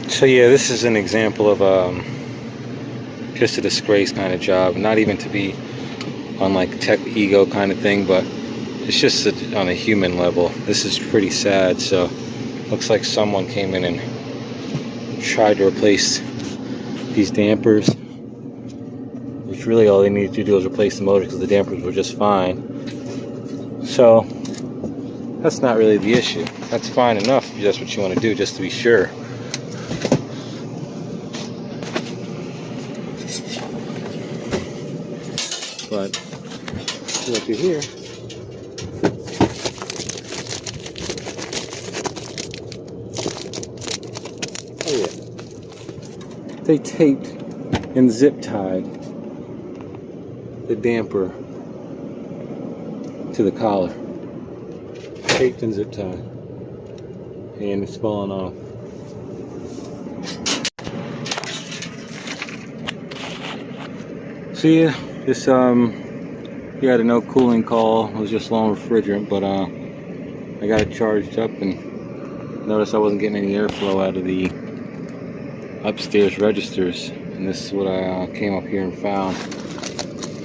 So yeah, this is an example of just a disgrace kind of job. Not even to be on like tech ego kind of thing, but it's just on a human level. This is pretty sad. So looks like someone came in and tried to replace these dampers, which really all they needed to do was replace the motor because the dampers were just fine. So that's not really the issue. That's fine enough if that's what you want to do, just to be sure. But look at here. Oh yeah. They taped and zip tied the damper to the collar. Taped and zip tied. And it's falling off. So yeah, this we had a no cooling call. It was just low refrigerant, but I got it charged up and noticed I wasn't getting any airflow out of the upstairs registers, and this is what I came up here and found.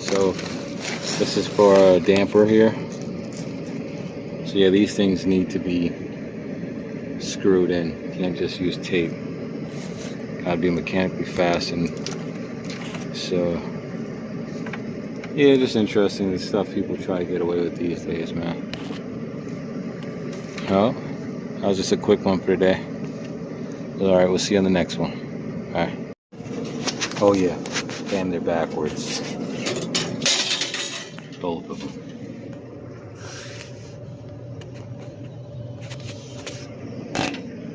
So this is for a damper here. So yeah, these things need to be screwed in. You can't just use tape. Gotta be mechanically fastened. So yeah, just interesting, the stuff people try to get away with these days, man. Well, that was just a quick one for today. Alright, we'll see you on the next one. Alright. Oh yeah, and they're backwards. Both of them.